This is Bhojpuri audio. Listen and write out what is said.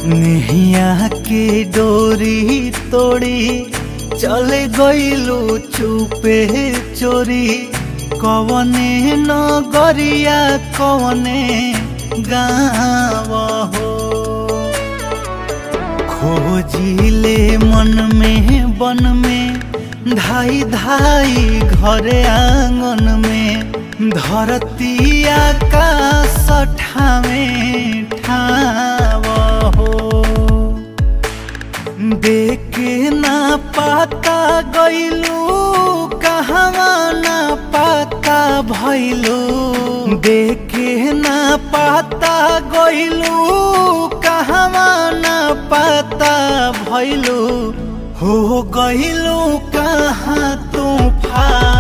नेहिया के डोरी तोड़ी चले गइलू चुपे चोरी। कवने नगरिया कवने गाँव हो, खोजिले मन में बन में धाई धाई घरे आंगन में। धरती आकाश ठावे ठाव हो, देखे ना पाता गइलू कहवा ना पाता भइलू। देखे ना पाता गइलू कहवा ना पाता भइलू। हो गइलू कहाँ तूफान